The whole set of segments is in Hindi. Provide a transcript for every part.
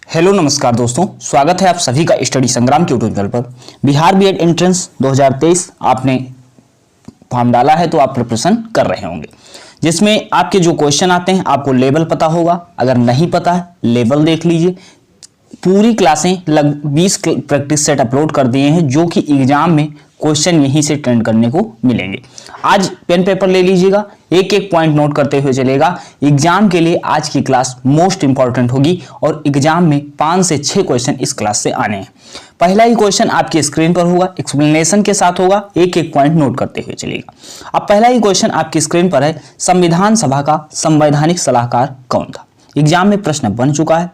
हेलो नमस्कार दोस्तों, स्वागत है आप सभी का स्टडी संग्राम के यूट्यूब चैनल पर। बिहार बीएड एंट्रेंस 2023 आपने फॉर्म डाला है तो आप प्रिपरेशन कर रहे होंगे, जिसमें आपके जो क्वेश्चन आते हैं आपको लेवल पता होगा। अगर नहीं पता है लेवल देख लीजिए। पूरी क्लासें लगभग 20 प्रैक्टिस सेट अपलोड कर दिए हैं, जो कि एग्जाम में क्वेश्चन यहीं से ट्रेंड करने को मिलेंगे। आज पेन पेपर ले लीजिएगा, एक एक पॉइंट नोट करते हुए चलेगा। एग्जाम के लिए आज की क्लास मोस्ट इंपॉर्टेंट होगी और एग्जाम में 5 से 6 क्वेश्चन इस क्लास से आने हैं। पहला ही क्वेश्चन आपकी स्क्रीन पर होगा, एक्सप्लेनेशन के साथ होगा, एक एक पॉइंट नोट करते हुए चलेगा। अब पहला ही क्वेश्चन आपकी स्क्रीन पर है, संविधान सभा का संवैधानिक सलाहकार कौन था। एग्जाम में प्रश्न बन चुका है।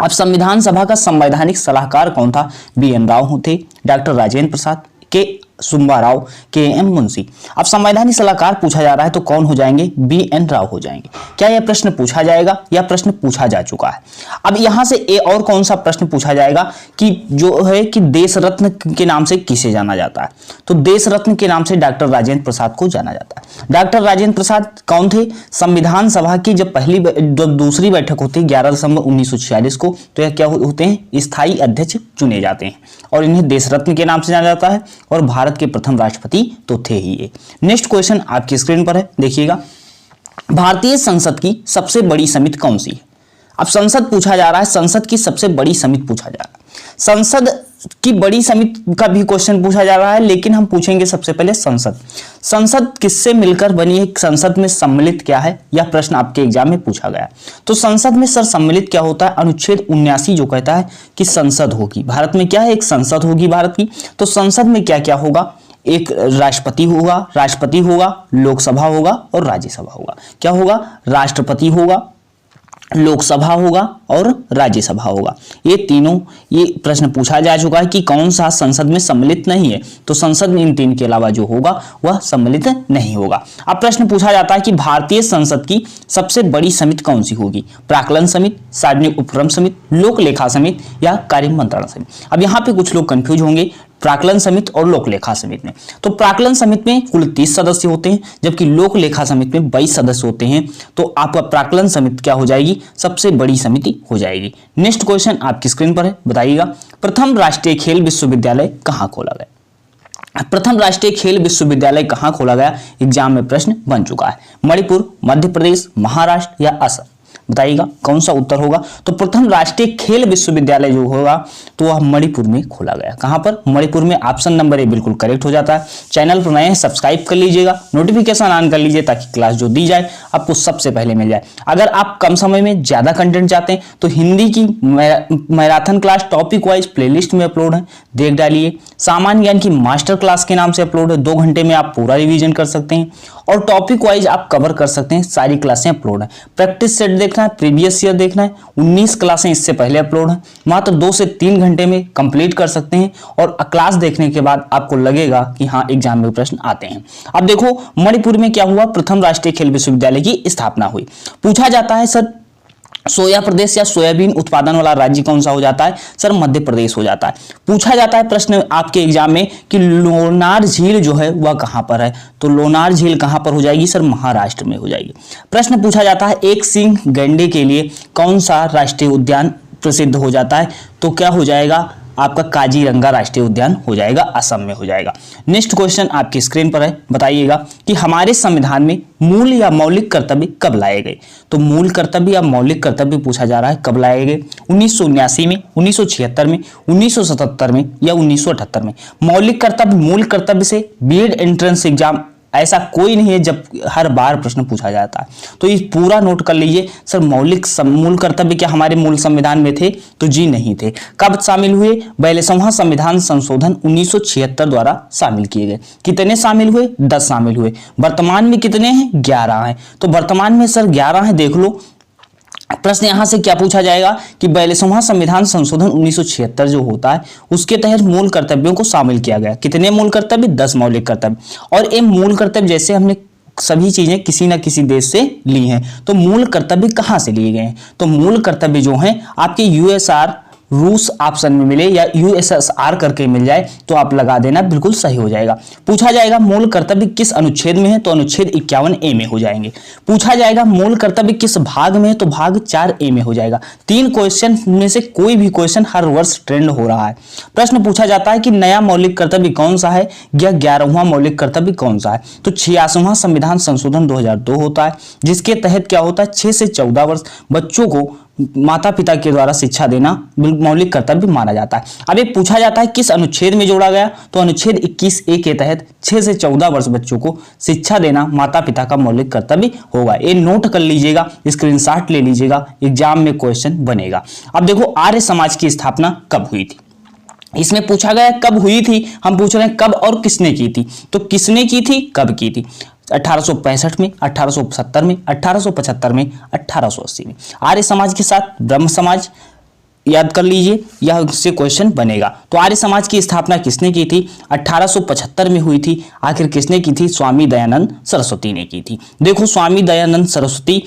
अब संविधान सभा का संवैधानिक सलाहकार कौन था? BN राव थे, डॉक्टर राजेंद्र प्रसाद, के सुब्बा राव, KM मुंशी। अब संवैधानिक सलाहकार पूछा जा रहा है तो कौन हो जाएंगे? BN राव हो जाएंगे। क्या यह प्रश्न पूछा जाएगा? यह प्रश्न पूछा जा चुका है। अब यहां से और कौन सा प्रश्न पूछा जाएगा कि जो है कि देश रत्न के नाम से किसे जाना जाता है? तो देश रत्न के नाम से डॉक्टर राजेंद्र प्रसाद को जाना जाता है। डॉक्टर राजेंद्र प्रसाद कौन थे? संविधान सभा की जब दूसरी बैठक होती है 11 दिसंबर 1946 को, तो यह क्या होते हैं? स्थायी अध्यक्ष चुने जाते हैं और इन्हें देश रत्न के नाम से जाना जाता है और भारत के प्रथम राष्ट्रपति तो थे ही ये। नेक्स्ट क्वेश्चन आपकी स्क्रीन पर है, देखिएगा। भारतीय संसद की सबसे बड़ी समिति कौन सी है? अब संसद पूछा जा रहा है, संसद की सबसे बड़ी समिति पूछा जा रहा है। संसद की बड़ी समिति का भी क्वेश्चन पूछा जा रहा है, लेकिन हम पूछेंगे सबसे पहले संसद किससे मिलकर बनी है? संसद में सम्मिलित क्या है? यह प्रश्न आपके एग्जाम में पूछा गया। तो संसद में सर सम्मिलित क्या होता है? अनुच्छेद 79 जो कहता है कि संसद होगी भारत में, क्या है? एक संसद होगी भारत की। तो संसद में क्या क्या होगा? एक राष्ट्रपति होगा, लोकसभा होगा और राज्यसभा होगा। क्या होगा? राष्ट्रपति होगा, लोकसभा होगा और राज्यसभा होगा। ये तीनों ये प्रश्न पूछा जा चुका है कि कौन सा संसद में सम्मिलित नहीं है। तो संसद में इन तीन के अलावा जो होगा वह सम्मिलित नहीं होगा। अब प्रश्न पूछा जाता है कि भारतीय संसद की सबसे बड़ी समिति कौन सी होगी? प्राक्कलन समिति, सार्वजनिक उपक्रम समिति, लोक लेखा समिति या कार्य मंत्रणा समिति। अब यहाँ पे कुछ लोग कंफ्यूज होंगे प्राक्कलन समिति और लोक लेखा समिति में। तो प्राक्कलन समिति में कुल 30 सदस्य होते हैं, जबकि लोक लेखा समिति में 22 सदस्य होते हैं। तो आपका प्राक्कलन समिति क्या हो जाएगी? सबसे बड़ी समिति हो जाएगी। नेक्स्ट क्वेश्चन आपकी स्क्रीन पर है, बताइएगा। प्रथम राष्ट्रीय खेल विश्वविद्यालय कहाँ खोला गया? प्रथम राष्ट्रीय खेल विश्वविद्यालय कहाँ खोला गया? एग्जाम में प्रश्न बन चुका है। मणिपुर, मध्य प्रदेश, महाराष्ट्र या असम? बताइएगा कौन सा उत्तर होगा। तो प्रथम राष्ट्रीय खेल विश्वविद्यालय जो होगा तो वह मणिपुर में खोला गया। कहां पर? मणिपुर में। ऑप्शन नंबर ए बिल्कुल करेक्ट हो जाता है। चैनल पर नए हैं सब्सक्राइब कर लीजिएगा, नोटिफिकेशन ऑन कर लीजिए ताकि क्लास जो दी जाए आपको सबसे पहले मिल जाए। अगर आप कम समय में ज्यादा कंटेंट चाहते हैं तो हिंदी की marathon class topic wise playlist में अपलोड है, देख डालिए। सामान्य ज्ञान की मास्टर क्लास के नाम से अपलोड है, 2 घंटे में आप पूरा रिवीजन कर सकते हैं और टॉपिक वाइज आप कवर कर सकते हैं। सारी क्लासें अपलोड है। प्रैक्टिस सेट देखना है, प्रीवियस ईयर देखना है, 19 क्लासें इससे पहले अपलोड है, मात्र 2 से 3 घंटे में कंप्लीट कर सकते हैं और क्लास देखने के बाद आपको लगेगा कि हाँ एग्जाम में प्रश्न आते हैं। अब देखो मणिपुर में क्या हुआ? प्रथम राष्ट्रीय खेल विश्वविद्यालय की स्थापना हुई। पूछा जाता है सर सोया प्रदेश या सोयाबीन उत्पादन वाला राज्य कौन सा हो जाता है? सर मध्य प्रदेश हो जाता है। पूछा जाता है प्रश्न आपके एग्जाम में कि लोनार झील जो है वह कहां पर है? तो लोनार झील कहां पर हो जाएगी? सर महाराष्ट्र में हो जाएगी। प्रश्न पूछा जाता है एक सींग गैंडे के लिए कौन सा राष्ट्रीय उद्यान प्रसिद्ध हो जाता है? तो क्या हो जाएगा? आपका काजीरंगा राष्ट्रीय उद्यान हो जाएगा, असम में हो जाएगा। नेक्स्ट क्वेश्चन आपकी स्क्रीन पर है, बताइएगा कि हमारे संविधान में मूल या मौलिक कर्तव्य कब लाए गए? तो मूल कर्तव्य या मौलिक कर्तव्य पूछा जा रहा है, कब लाए गए? 1979 में, 1976 में, 1977 में या 1978 में? मौलिक कर्तव्य, मूल कर्तव्य से बीएड एंट्रेंस एग्जाम ऐसा कोई नहीं है जब हर बार प्रश्न पूछा जाता है। तो ये पूरा नोट कर लीजिए। सर मूल कर्तव्य क्या हमारे मूल संविधान में थे? तो जी नहीं थे। कब शामिल हुए? 42वां संविधान संशोधन 1976 द्वारा शामिल किए गए। कितने शामिल हुए? 10 शामिल हुए। वर्तमान में कितने हैं? 11 हैं। तो वर्तमान में सर 11 हैं, देख लो। प्रश्न यहां से क्या पूछा जाएगा कि 42वां संविधान संशोधन 1976 जो होता है उसके तहत मूल कर्तव्यों को शामिल किया गया। कितने मूल कर्तव्य? 10 मौलिक कर्तव्य। और ये मूल कर्तव्य जैसे हमने सभी चीजें किसी न किसी देश से ली हैं, तो मूल कर्तव्य कहां से लिए गए हैं? तो मूल कर्तव्य जो हैं आपके यूएसआर रूस ऑप्शन में मिले या यूएसएसआर करके मिल जाए तो आप लगा देना, बिल्कुल सही हो जाएगा। पूछा जाएगा मूल कर्तव्य किस अनुच्छेद में है, तो अनुच्छेद 51A में हो जाएंगे। पूछा जाएगा मूल कर्तव्य किस भाग में है, तो भाग 4A में हो जाएगा। 3 क्वेश्चन में से कोई भी क्वेश्चन हर वर्ष ट्रेंड हो रहा है। प्रश्न पूछा जाता है कि नया मौलिक कर्तव्य कौन सा है या 11वां मौलिक कर्तव्य कौन सा है, तो 86वां संविधान संशोधन 2002 होता है, जिसके तहत क्या होता है 6 से 14 वर्ष बच्चों को माता पिता के द्वारा शिक्षा देना मौलिक कर्तव्य माना जाता है। अब एक पूछा जाता है किस अनुच्छेद में जोड़ा गया, तो अनुच्छेद 21A के तहत 6 से 14 वर्ष बच्चों को शिक्षा देना माता पिता का मौलिक कर्तव्य होगा। ये नोट कर लीजिएगा, स्क्रीनशॉट ले लीजिएगा, एग्जाम में क्वेश्चन बनेगा। अब देखो आर्य समाज की स्थापना कब हुई थी, इसमें पूछा गया कब हुई थी, हम पूछ रहे हैं कब और किसने की थी, तो किसने की थी, कब की थी, 1865 में, 1870 में, 1875 में, 1880 में। आर्य समाज के साथ ब्रह्म समाज याद कर लीजिए, यह उससे क्वेश्चन बनेगा। तो आर्य समाज की स्थापना किसने की थी, 1875 में हुई थी। आखिर किसने की थी, स्वामी दयानंद सरस्वती ने की थी। देखो स्वामी दयानंद सरस्वती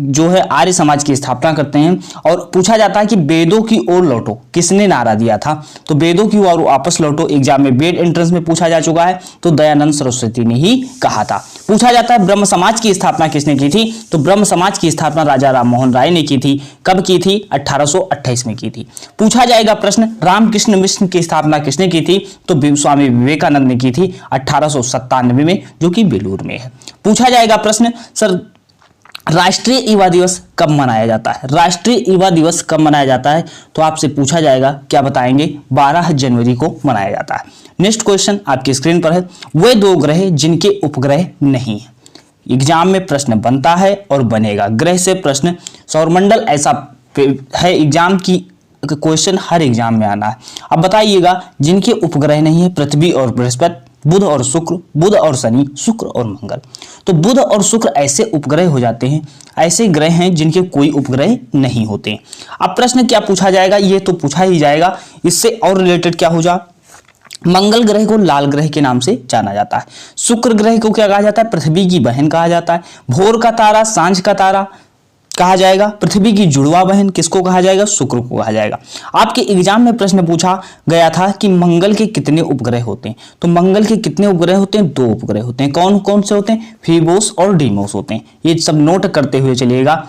जो है आर्य समाज की स्थापना करते हैं। और पूछा जाता है कि वेदों की ओर लौटो किसने नारा दिया था, तो वेदों की ओर वापस लौटो एग्जाम में बीएड एंट्रेंस में पूछा जा चुका है, तो दयानंद सरस्वती ने ही कहा था। पूछा जाता है ब्रह्म समाज की स्थापना किसने की थी, तो ब्रह्म समाज की स्थापना राजा राम मोहन राय ने की थी। कब की थी, 1828 में की थी। पूछा जाएगा प्रश्न रामकृष्ण मिशन की स्थापना किसने की थी, तो स्वामी विवेकानंद ने की थी 1897 में, जो कि बेलूर में है। पूछा जाएगा प्रश्न सर राष्ट्रीय युवा दिवस कब मनाया जाता है, राष्ट्रीय युवा दिवस कब मनाया जाता है, तो आपसे पूछा जाएगा, क्या बताएंगे, 12 जनवरी को मनाया जाता है। नेक्स्ट क्वेश्चन आपकी स्क्रीन पर है, वे 2 ग्रह जिनके उपग्रह नहीं है। एग्जाम में प्रश्न बनता है और बनेगा, ग्रह से प्रश्न, सौरमंडल ऐसा है एग्जाम की क्वेश्चन हर एग्जाम में आना है। अब बताइएगा जिनके उपग्रह नहीं है, पृथ्वी और बृहस्पति, बुध और शुक्र, बुध और शनि, शुक्र और मंगल। तो बुध और शुक्र ऐसे उपग्रह हो जाते हैं, ऐसे ग्रह हैं जिनके कोई उपग्रह नहीं होते। अब प्रश्न क्या पूछा जाएगा, ये तो पूछा ही जाएगा, इससे और रिलेटेड क्या हो जा, मंगल ग्रह को लाल ग्रह के नाम से जाना जाता है। शुक्र ग्रह को क्या कहा जाता है, पृथ्वी की बहन कहा जाता है। भोर का तारा, सांझ का तारा कहा जाएगा। पृथ्वी की जुड़वा बहन किसको कहा जाएगा, शुक्र को कहा जाएगा। आपके एग्जाम में प्रश्न पूछा गया था कि मंगल के कितने उपग्रह होते हैं, तो मंगल के कितने उपग्रह होते हैं, 2 उपग्रह होते हैं। कौन कौन से होते हैं, फीबोस और डीमोस होते हैं। ये सब नोट करते हुए चलिएगा,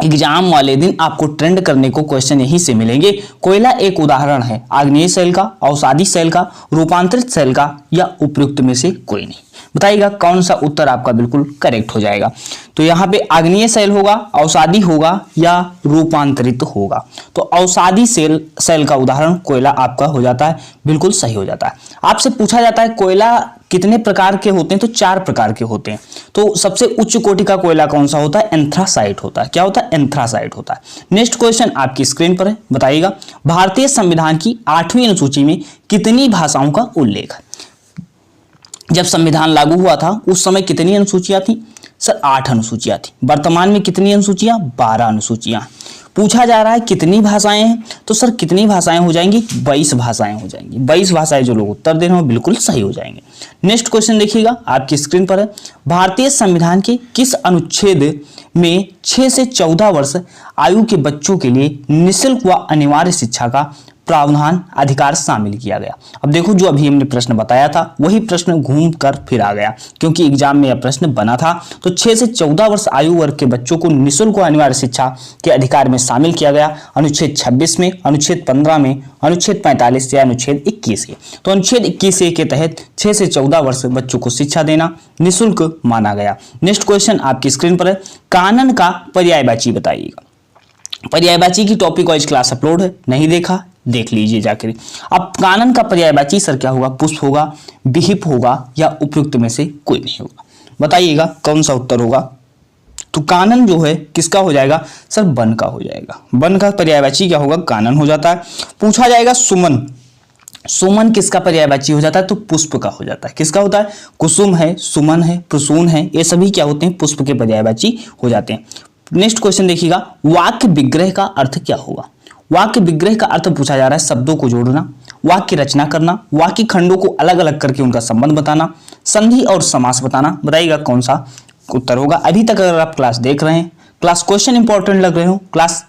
एग्जाम वाले दिन आपको ट्रेंड करने को क्वेश्चन यहीं से मिलेंगे। कोयला एक उदाहरण है आग्नेय शैल का, अवसादी शैल का, रूपांतरित शैल का, या उपयुक्त में से कोई नहीं। बताइएगा कौन सा उत्तर आपका बिल्कुल करेक्ट हो जाएगा। तो यहाँ पे आग्नेय शैल होगा, अवसादी होगा, या रूपांतरित होगा। तो अवसादी शैल का उदाहरण कोयला आपका हो जाता है, बिल्कुल सही हो जाता है। आपसे पूछा जाता है कोयला कितने प्रकार के होते हैं, तो 4 प्रकार के होते हैं। तो सबसे उच्च कोटि का कोयला कौन सा होता है, एंथ्रासाइट होता है। क्या होता है, एंथ्रासाइट होता है। नेक्स्ट क्वेश्चन आपकी स्क्रीन पर है, बताइएगा भारतीय संविधान की 8वीं अनुसूची में कितनी भाषाओं का उल्लेख है। जब संविधान लागू हुआ था उस समय कितनी अनुसूचियां थी, सर 8 अनुसूचियां थी। वर्तमान में कितनी अनुसूचियां, 12 अनुसूचियां। पूछा जा रहा है कितनी भाषाएं हैं, तो सर कितनी भाषाएं हो जाएंगी, 22 भाषाएं हो जाएंगी। 22 भाषाएं जो लोग उत्तर दे रहे हो बिल्कुल सही हो जाएंगे। नेक्स्ट क्वेश्चन देखिएगा आपकी स्क्रीन पर है, भारतीय संविधान के किस अनुच्छेद में 6 से 14 वर्ष आयु के बच्चों के लिए निःशुल्क व अनिवार्य शिक्षा का प्रावधान अधिकार शामिल किया गया। अब देखो जो अभी हमने प्रश्न बताया था वही प्रश्न घूम कर फिर आ गया, क्योंकि एग्जाम में यह प्रश्न बना था। तो 6 से 14 वर्ष आयु वर्ग के बच्चों को निःशुल्क अनिवार्य शिक्षा के अधिकार में शामिल किया गया, अनुच्छेद 26 में, अनुच्छेद 15 में, अनुच्छेद 45 या अनुच्छेद 21 के। तो अनुच्छेद 21 के तहत 6 से 14 वर्ष बच्चों को शिक्षा देना निःशुल्क माना गया। नेक्स्ट क्वेश्चन आपकी स्क्रीन पर है, कानन का पर्यायवाची बताइएगा। पर्यायवाची की टॉपिक वाइज क्लास अपलोड है, नहीं देखा देख लीजिए जाकर। अब कानन का पर्यायवाची सर क्या होगा, पुष्प होगा, विहिप होगा, या उपयुक्त में से कोई नहीं होगा। बताइएगा कौन सा उत्तर होगा। तो कानन जो है किसका हो जाएगा, सर वन का हो जाएगा। वन का पर्यायवाची क्या होगा, कानन हो जाता है। पूछा जाएगा सुमन, सुमन किसका पर्यायवाची हो जाता है, तो पुष्प का हो जाता है। किसका होता है, कुसुम है, सुमन है, प्रसून है, ये सभी क्या होते हैं, पुष्प के पर्यायवाची हो जाते हैं। नेक्स्ट क्वेश्चन देखिएगा, वाक्य विग्रह का अर्थ क्या होगा। वाक्य विग्रह का अर्थ पूछा जा रहा है शब्दों को जोड़ना, वाक्य रचना करना, वाक्य खंडों को अलग अलग करके उनका संबंध बताना, संधि और समास बताना। बताइएगा कौन सा उत्तर होगा। अभी तक अगर आप क्लास देख रहे हैं, क्लास क्वेश्चन इंपॉर्टेंट लग रहे हो, क्लास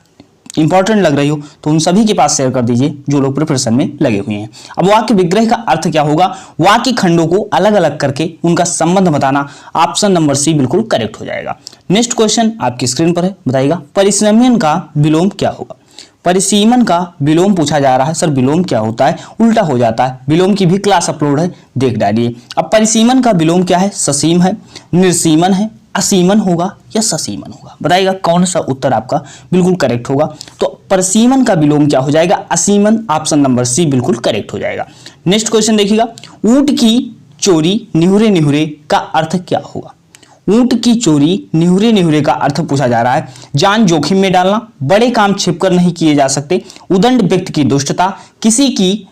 इंपॉर्टेंट लग रही हो तो उन सभी के पास शेयर कर दीजिए जो लोग प्रिपरेशन में लगे हुए हैं। अब वाक्य विग्रह का अर्थ क्या होगा, वाक्य खंडों को अलग अलग करके उनका संबंध बताना, ऑप्शन नंबर सी बिल्कुल करेक्ट हो जाएगा। नेक्स्ट क्वेश्चन आपकी स्क्रीन पर है, बताइएगा परिसीमन का विलोम क्या होगा। परिसीमन का विलोम पूछा जा रहा है। सर विलोम क्या होता है, उल्टा हो जाता है। विलोम की भी क्लास अपलोड है, देख डालिए। अब परिसीमन का विलोम क्या है, ससीम है, निर्सीमन है, असीमन होगा या ससीमन होगा, बताइएगा कौन सा उत्तर आपका बिल्कुल करेक्ट होगा। तो परिसीमन का विलोम क्या हो जाएगा, असीमन, ऑप्शन नंबर सी बिल्कुल करेक्ट हो जाएगा। नेक्स्ट क्वेश्चन देखिएगा, ऊंट की चोरी निहुरे निहुरे का अर्थ क्या होगा। ऊंट की चोरी निहुरे निहुरे का अर्थ पूछा जा रहा है, जान जोखिम में डालना, बड़े काम छिपकर नहीं किए जा सकते, उदंड व्यक्ति की दुष्टता, किसी की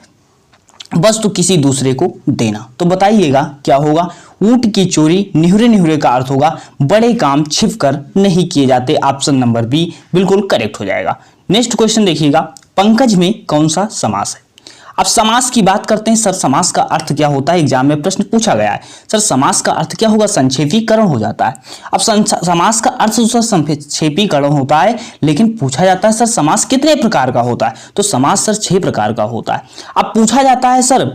वस्तु किसी दूसरे को देना। तो बताइएगा क्या होगा, ऊंट की चोरी निहुरे निहुरे का अर्थ होगा बड़े काम छिपकर नहीं किए जाते, ऑप्शन नंबर बी बिल्कुल करेक्ट हो जाएगा। नेक्स्ट क्वेश्चन देखिएगा, पंकज में कौन सा समास है। अब समास की बात करते हैं। सर समास का अर्थ क्या होता है, एग्जाम में प्रश्न पूछा गया है। सर समास का अर्थ क्या होगा, संक्षेपीकरण हो जाता है। अब समास का अर्थ सर संक्षेपीकरण होता है, लेकिन पूछा जाता है सर समास कितने प्रकार का होता है, तो समास सर 6 प्रकार का होता है। अब पूछा जाता है सर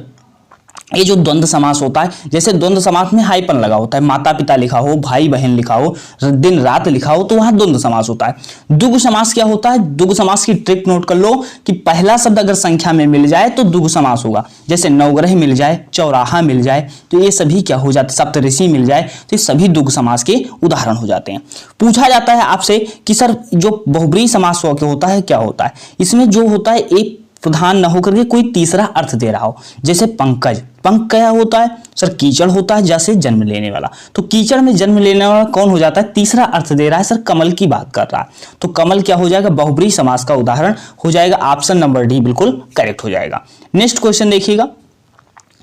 ये जो द्वंद्व समास होता है, जैसे द्वंद्व समास में हाइपन लगा होता है, माता पिता लिखा हो, भाई बहन लिखा हो, दिन रात लिखा हो, तो वहां द्वंद्व समास होता है। द्विगु समास क्या होता है, द्विगु समास की ट्रिक नोट कर लो कि पहला शब्द अगर संख्या में मिल जाए तो द्विगु समास होगा। जैसे नवग्रह मिल जाए, चौराहा मिल जाए, तो ये सभी क्या हो जाते, सप्तऋषि मिल जाए, तो ये सभी द्विगु समास के उदाहरण हो जाते हैं। पूछा जाता है आपसे कि सर जो बहुब्रीहि समास होता है क्या होता है, इसमें जो होता है एक प्रधान न होकर के कोई तीसरा अर्थ दे रहा हो। जैसे पंकज, पंक क्या होता है सर, कीचड़ होता है, जैसे जन्म लेने वाला, तो कीचड़ में जन्म लेने वाला कौन हो जाता है, तीसरा अर्थ दे रहा है सर, कमल की बात कर रहा है, तो कमल क्या हो जाएगा, बहुब्रीहि समास का उदाहरण हो जाएगा, ऑप्शन नंबर डी बिल्कुल करेक्ट हो जाएगा। नेक्स्ट क्वेश्चन देखिएगा,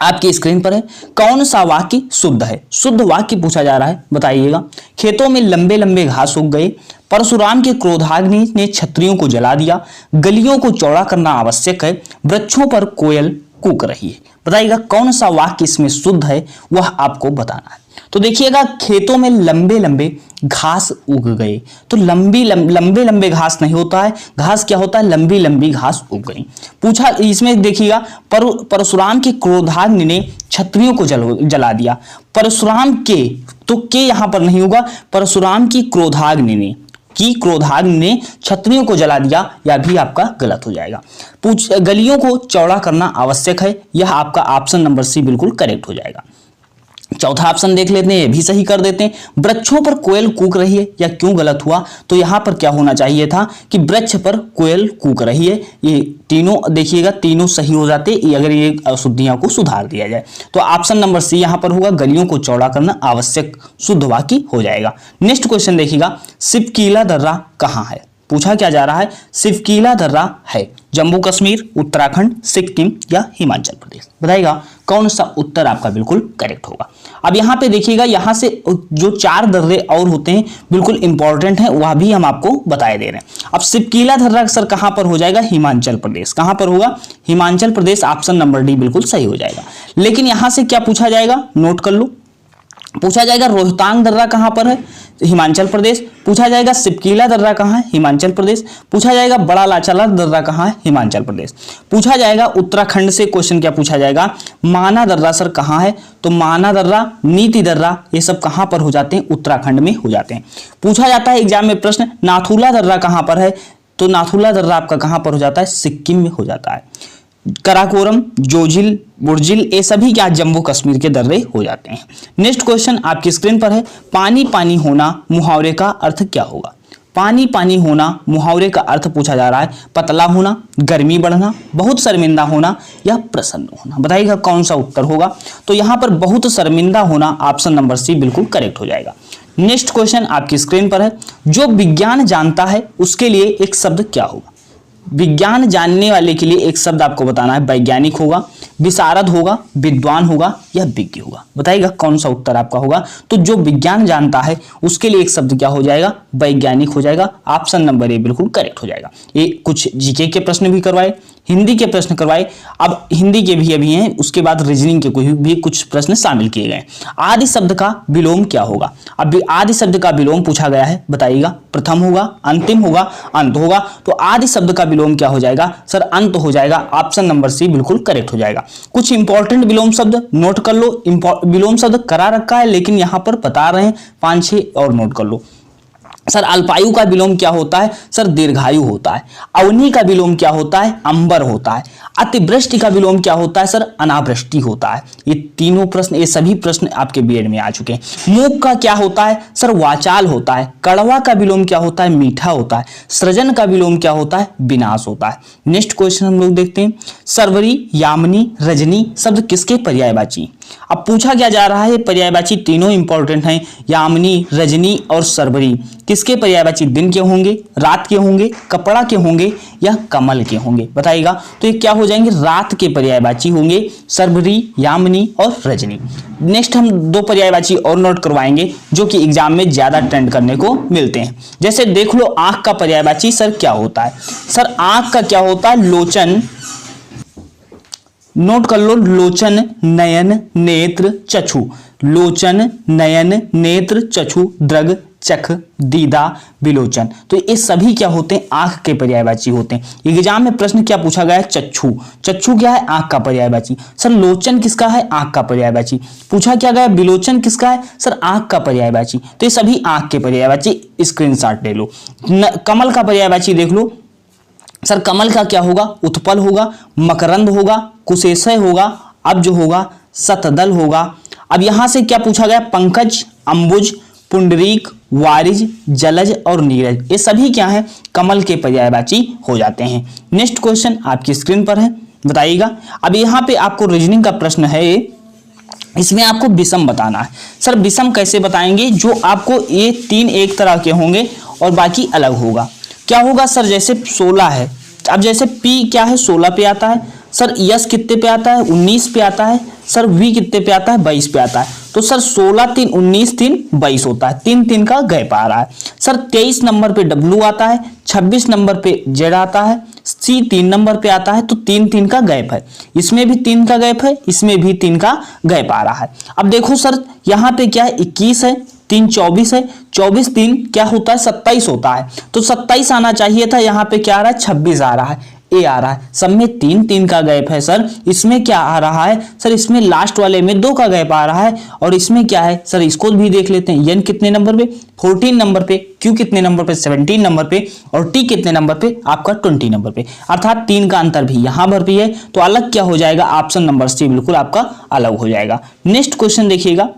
आपकी स्क्रीन पर है, कौन सा वाक्य शुद्ध है। शुद्ध वाक्य पूछा जा रहा है, बताइएगा। खेतों में लंबे लंबे घास उग गए, परशुराम के क्रोधाग्नि ने छतरियों को जला दिया, गलियों को चौड़ा करना आवश्यक है, वृक्षों पर कोयल कूक रही है। बताइएगा कौन सा वाक्य इसमें शुद्ध है, वह आपको बताना है। तो देखिएगा, खेतों में लंबे लंबे घास उग गए, तो लंबे लंबे घास नहीं होता है, घास क्या होता है, लंबी लंबी घास उग गई। पूछा इसमें देखिएगा, परशुराम के क्रोधाग्नि ने छतरियों को जला दिया। परशुराम के, तो के यहां पर नहीं होगा, परशुराम की क्रोधाग्नि ने छतरियों को जला दिया, यह भी आपका गलत हो जाएगा। गलियों को चौड़ा करना आवश्यक है, यह आपका ऑप्शन नंबर सी बिल्कुल करेक्ट हो जाएगा। चौथा ऑप्शन देख लेते हैं, ये भी सही कर देते हैं। वृक्षों पर कोयल कूक रही है, या क्यों गलत हुआ, तो यहां पर क्या होना चाहिए था कि वृक्ष पर कोयल कूक रही है। ये तीनों देखिएगा, तीनों सही हो जाते अगर ये अशुद्धियां को सुधार दिया जाए। तो ऑप्शन नंबर सी यहां पर होगा, गलियों को चौड़ा करना आवश्यक, शुद्ध वाक्य हो जाएगा। नेक्स्ट क्वेश्चन देखिएगा, सिवकीला दर्रा कहां है। पूछा क्या जा रहा है, सिवकीला दर्रा है जम्मू कश्मीर, उत्तराखंड, सिक्किम या हिमाचल प्रदेश। बताइएगा कौन सा उत्तर आपका बिल्कुल करेक्ट होगा। अब यहाँ पे देखिएगा, यहाँ से जो 4 दर्रे और होते हैं बिल्कुल इंपॉर्टेंट हैं, वह भी हम आपको बताए दे रहे हैं। अब सिवकीला दर्रा सर कहाँ पर हो जाएगा, हिमाचल प्रदेश। कहाँ पर होगा, Himachal Pradesh, option number D बिल्कुल सही हो जाएगा। लेकिन यहाँ से क्या पूछा जाएगा, नोट कर लो, पूछा जाएगा रोहतांग दर्रा कहां पर है, हिमाचल प्रदेश। पूछा जाएगा सिवकीला दर्रा कहां है, हिमाचल प्रदेश। पूछा जाएगा बड़ा लाचाला दर्रा कहां है, हिमाचल प्रदेश। पूछा जाएगा उत्तराखंड से क्वेश्चन क्या पूछा जाएगा, माना दर्रा सर कहां है, तो माना दर्रा, नीति दर्रा, ये सब कहां पर हो जाते हैं, उत्तराखंड में हो जाते हैं। पूछा जाता है एग्जाम में प्रश्न, नाथुला दर्रा कहां पर है, तो नाथुला दर्रा आपका कहां पर हो जाता है, सिक्किम में हो जाता है। कराकोरम, जोजिल, बुर्जिल, ये सभी क्या जम्मू कश्मीर के दर्रे हो जाते हैं। नेक्स्ट क्वेश्चन आपकी स्क्रीन पर है, पानी पानी होना मुहावरे का अर्थ क्या होगा। पानी पानी होना मुहावरे का अर्थ पूछा जा रहा है, पतला होना, गर्मी बढ़ना, बहुत शर्मिंदा होना या प्रसन्न होना। बताइएगा कौन सा उत्तर होगा, तो यहाँ पर बहुत शर्मिंदा होना, ऑप्शन नंबर सी बिल्कुल करेक्ट हो जाएगा। नेक्स्ट क्वेश्चन आपकी स्क्रीन पर है, जो विज्ञान जानता है उसके लिए एक शब्द क्या होगा। विज्ञान जानने वाले के लिए एक शब्द आपको बताना है, वैज्ञानिक होगा, विशारद होगा, विद्वान होगा या विज्ञ होगा। बताइएगा कौन सा उत्तर आपका होगा, तो जो विज्ञान जानता है उसके लिए एक शब्द क्या हो जाएगा, वैज्ञानिक हो जाएगा, ऑप्शन नंबर ए बिल्कुल करेक्ट हो जाएगा। ये कुछ जीके के प्रश्न भी करवाए, हिंदी के प्रश्न करवाए, अब हिंदी के भी अभी हैं, उसके बाद रीजनिंग के भी कुछ प्रश्न शामिल किए गए। आदि शब्द का विलोम क्या होगा? अब आदि शब्द का विलोम पूछा गया है, बताइएगा। प्रथम होगा, अंतिम होगा, अंत होगा। तो आदि शब्द का विलोम क्या हो जाएगा सर? अंत हो जाएगा। ऑप्शन नंबर सी बिल्कुल करेक्ट हो जाएगा। कुछ इंपॉर्टेंट विलोम शब्द नोट कर लो। विलोम शब्द करा रखा है लेकिन यहां पर बता रहे हैं, 5-6 और नोट कर लो। सर अल्पायु का विलोम क्या होता है? सर दीर्घायु होता है। अवनी का विलोम क्या होता है? अंबर होता है। अतिवृष्टि का विलोम क्या होता है? सर अनावृष्टि होता है। ये तीनों प्रश्न, ये सभी प्रश्न आपके बीएड में आ चुके हैं। मूक का क्या होता है? सर वाचाल होता है। कड़वा का विलोम क्या होता है? मीठा होता है। सृजन का विलोम क्या होता है? विनाश होता है। नेक्स्ट क्वेश्चन हम लोग देखते हैं। सर्वरी, यामिनी, रजनी शब्द किसके पर्यायवाची? अब पूछा क्या जा रहा है, पर्यायवाची तीनों इंपॉर्टेंट हैं। यामिनी, रजनी और सर्वरी किसके पर्यायवाची? दिन के होंगे, रात के होंगे, कपड़ा के होंगे या कमल के होंगे? बताइएगा। तो ये क्या हो जाएंगे? रात के पर्यायवाची होंगे, सर्वरी, यामिनी और रजनी। नेक्स्ट हम 2 पर्यायवाची और नोट करवाएंगे जो कि एग्जाम में ज्यादा ट्रेंड करने को मिलते हैं। जैसे देख लो, आंख का पर्यायवाची सर क्या होता है? सर आंख का क्या होता है? लोचन, नोट कर लो, लोचन, नयन, नेत्र, चक्षु। लोचन, नयन, नेत्र, चक्षु, दृग, चख, दीदा, विलोचन। तो ये सभी क्या होते हैं? आंख के पर्यायवाची होते हैं। एग्जाम में प्रश्न क्या पूछा गया है? चक्षु। चक्षु क्या है? आंख का पर्यायवाची। सर लोचन किसका है? आंख का पर्यायवाची। पूछा क्या गया? विलोचन किसका है? सर आंख का पर्यायवाची। तो ये सभी आंख के पर्यायवाची, स्क्रीनशॉट ले लो। कमल का पर्यायवाची देख लो। सर कमल का क्या होगा? उत्पल होगा, मकरंद होगा, कुशेषय होगा, अब्ज होगा, शतदल होगा। अब यहां से क्या पूछा गया? पंकज, अंबुज, पुंडरीक, वारिज, जलज और नीरज, ये सभी क्या है? कमल के पर्यायवाची हो जाते हैं। नेक्स्ट क्वेश्चन आपकी स्क्रीन पर है, बताइएगा। अब यहां पे आपको रीजनिंग का प्रश्न है, इसमें आपको विषम बताना है। सर विषम कैसे बताएंगे? जो आपको ये 3 एक तरह के होंगे और बाकी अलग होगा। क्या होगा सर? जैसे 16 है, अब जैसे P क्या है? 16 पे आता है। सर यस कितने पे आता है? 19 पे आता है। सर V कितने पे आता है? 22 पे आता है। तो सर 16 3 19 3 22 होता है, 3 का गैप आ रहा है। सर 23 नंबर पे W आता है, 26 नंबर पे Z आता है, C 3 नंबर पे आता है। तो 3 का गैप है। इसमें भी 3 का गैप है, इसमें भी 3 का गैप आ रहा है। अब देखो सर यहाँ पे क्या है? 21 है, 3 24 है, 24 3 क्या होता है? 27 होता है। तो 27 आना चाहिए था, यहाँ पे क्या आ रहा है? 26 आ रहा है, ए आ रहा है। सब में 3 का गैप है सर। इसमें क्या आ रहा है सर? इसमें लास्ट वाले में 2 का गैप आ रहा है। और इसमें क्या है सर? इसको भी देख लेते हैं। एन कितने नंबर पे? 14 नंबर पे। क्यू कितने नंबर पे? 17 नंबर पे। और टी कितने नंबर पे? आपका 20 नंबर पे। अर्थात 3 का अंतर भी यहां पर भी है। तो अलग क्या हो जाएगा? ऑप्शन नंबर सी बिल्कुल आपका अलग हो जाएगा। नेक्स्ट क्वेश्चन देखिएगा,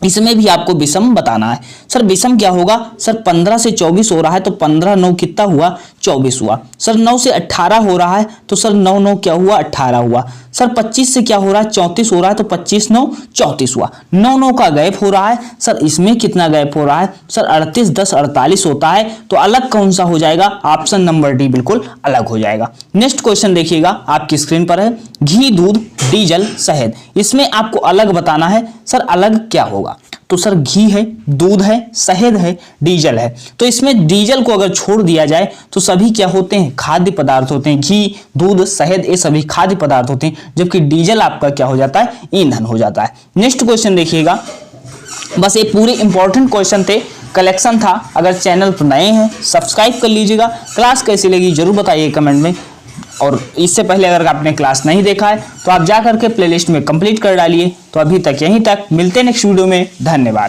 इसमें भी आपको विषम बताना है। सर विषम क्या होगा? सर 15 से 24 हो रहा है तो 15 9 कितना हुआ? 24 हुआ। सर 9 से 18 हो रहा है तो सर 9 9 क्या हुआ? 18 हुआ। सर 25 से क्या हो रहा है? 34 हो रहा है तो 25 9 34 हुआ। 9 9 का गैप हो रहा है। सर इसमें कितना गैप हो रहा है? सर 38 10 48 होता है। तो अलग कौन सा हो जाएगा? ऑप्शन नंबर डी बिल्कुल अलग हो जाएगा। नेक्स्ट क्वेश्चन देखिएगा, आपकी स्क्रीन पर है। घी, दूध, डीजल, शहद, इसमें आपको अलग बताना है। सर अलग क्या होगा? तो सर घी है, दूध है, शहद है, डीजल है। तो इसमें डीजल को अगर छोड़ दिया जाए तो सभी क्या होते हैं? खाद्य पदार्थ होते हैं। घी, दूध, शहद ये सभी खाद्य पदार्थ होते हैं, जबकि डीजल आपका क्या हो जाता है? ईंधन हो जाता है। नेक्स्ट क्वेश्चन देखिएगा, बस ये पूरे इंपॉर्टेंट क्वेश्चन थे, कलेक्शन था। अगर चैनल पर नए हैं सब्सक्राइब कर लीजिएगा। क्लास कैसी लगी जरूर बताइए कमेंट में। और इससे पहले अगर आपने क्लास नहीं देखा है तो आप जा करके प्लेलिस्ट में कंप्लीट कर डालिए। तो अभी तक यहीं तक, मिलते हैं नेक्स्ट वीडियो में। धन्यवाद।